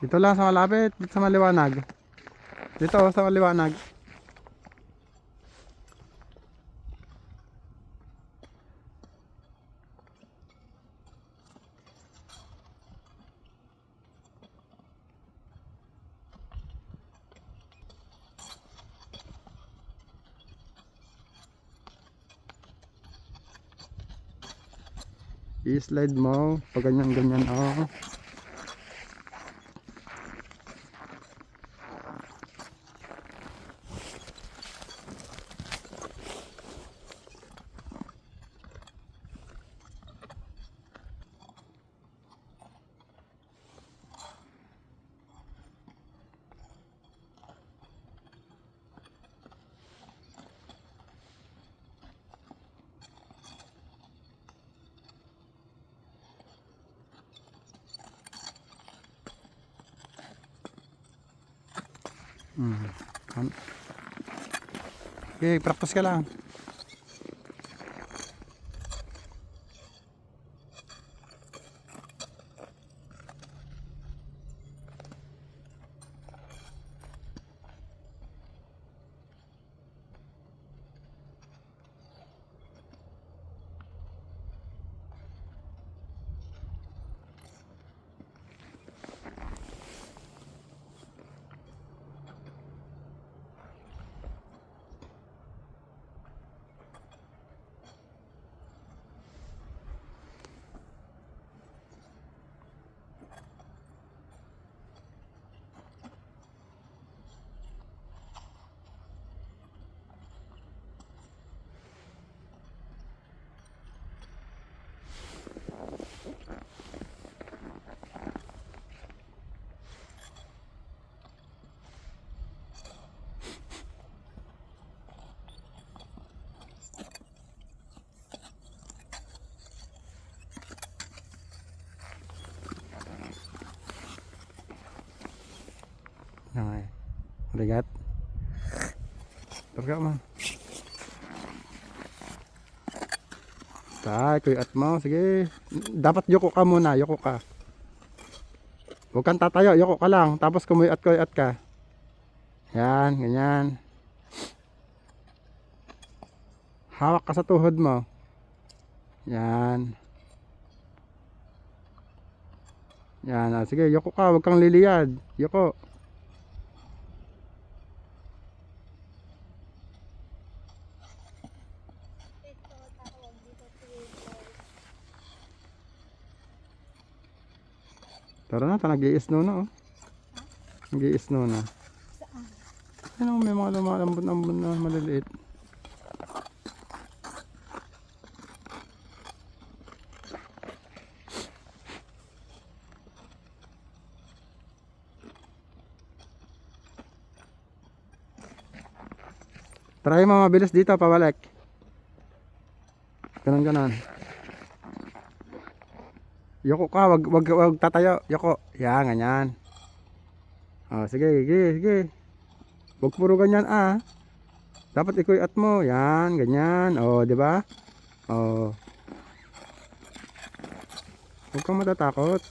Dito lang sa malapit, dito sa maliwanag. Dito sa maliwanag. I-slide mo pag ganyan oh. Okay, practice ka lang. Okay. Rigat. Targa mo. Tay, kuyat mo. Sige. Dapat yuko ka muna. Yuko ka. Huwag kang tatayo. Yuko ka lang. Tapos kuyat ka. Yan. Ganyan. Hawak ka sa tuhod mo. Yan. Yan. Sige. Yuko ka. Huwag kang liliyad. Yuko. Tara na, nag-i-snow na oh. Nag-i-snow na. Saan? Ano, may mga lumalambot-ambon na maliliit. Try mo mabilis dito, pabalik. Ganon. Yoko ka, wag tatayo. Yoko. Yan, ganyan. Oh, sige. Wag puro ganyan ah. Dapat ikuyat mo. Yan, ganyan. Oh, di ba? Oh. Huwag kang matatakot.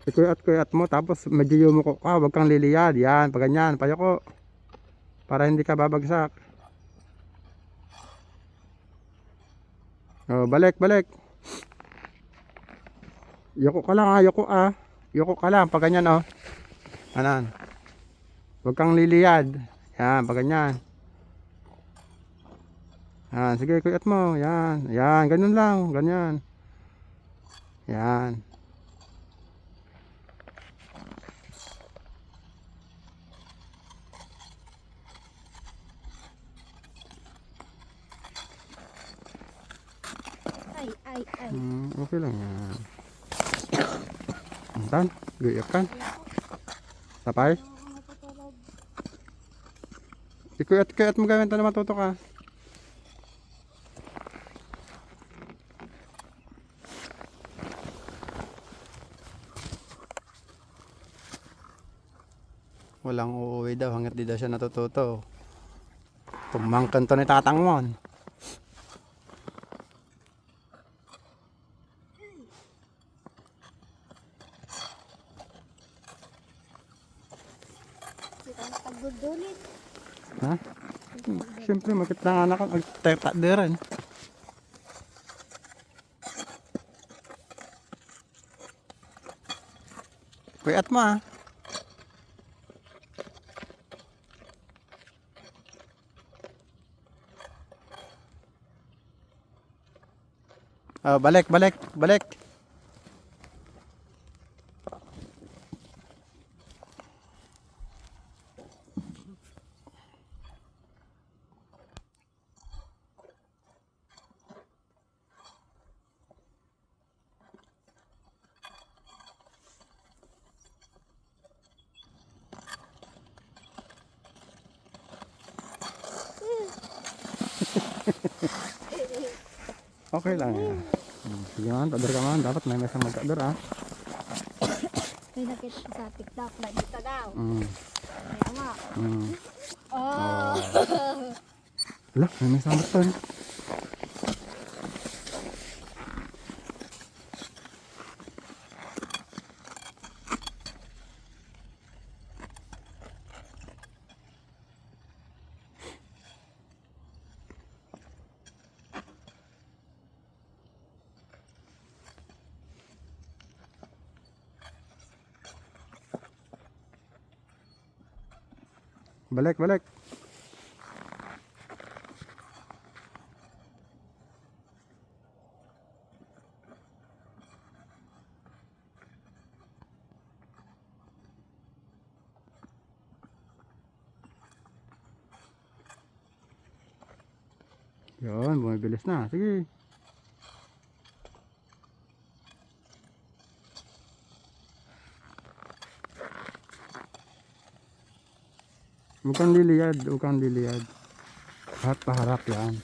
Ikuyat mo tapos medyo yumuko ka, wag kang liliyad. Yan, pag ganyan, payoko. Para hindi ka babagsak. Oh, balik. Yoko ka lang ah, yoko ah. Yoko ka lang pag ganyan oh. Anan. Huwag kang liliyad. Yan, pag ganyan. Yan, sige, kuyat mo. Yan, ganun lang, ganyan. Yan. Ay. Okay lang yan. Tan, guyak kan. Tapay. Ikuyat mo gamit na matuto ka. Walang uuwi daw hanggat di daw siya natututo. Tumangkan to ni tatang mo. Pagdudulit. Ha? Siyempre, makit na anak ang agtata-deran. Kuyat mo ah. Oh, balik, balik, balik. Okay lang yan. Sige man, tader ka man. Dapat may mesang magtader ah. May nakita ko sa TikTok na dito daw. Mm. Kaya nga. Mm. Oh. Wala, may mesang magtader. Balik, balik. Yun, bumibilis na. Sige. Huwag kang liliyad, huwag kang liliyad. Lahat paharap yan.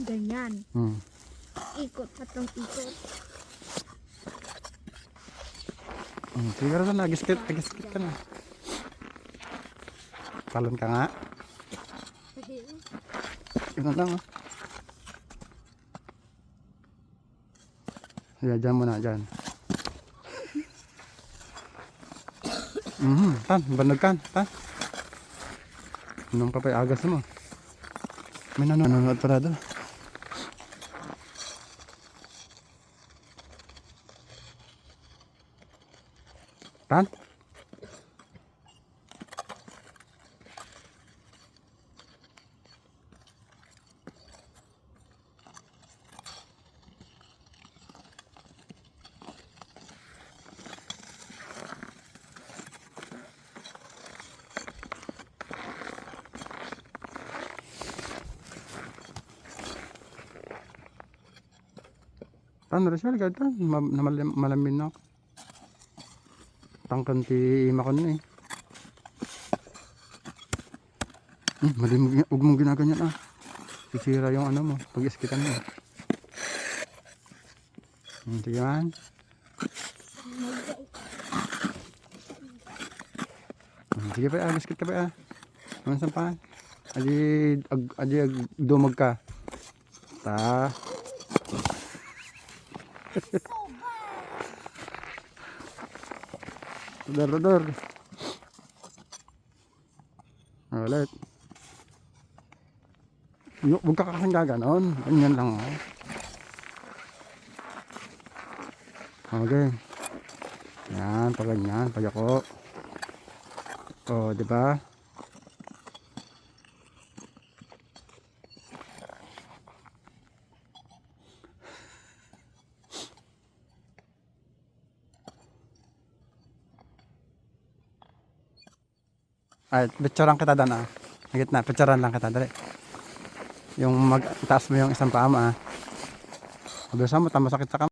Ganyan. Hmm. Ikot, tatlong ikot. Siguro na, agiskit ka na. Talon ka nga. Ganun lang oh. Kaya dyan muna, dyan. Tan, bandog kan, tan. Anong pa pa agas mo? May nanonood pala doon. Tan? Tan, Rachel, ganda. Malamin na ako. Tangkan ti ima ko na eh. Huwag mong ginaganyan ah. Sisira yung ano mo, pag-iskitan mo. Sige man. Sige pa, iskit ka pa ah. Naman sampahan. Adi dumag ka. Ta. Rodor. Ulit. Huwag ka kasing gaganon. Ganyan lang oh. Okay. Yan, pag ganyan, pag ako. Oh, di ba? Ay, picturean kita dan ah. Higit na, picturean lang kita, dali. Yung mag-taas mo yung isang paa mo ah. Mabilisan mo, tama sakit sa kamay.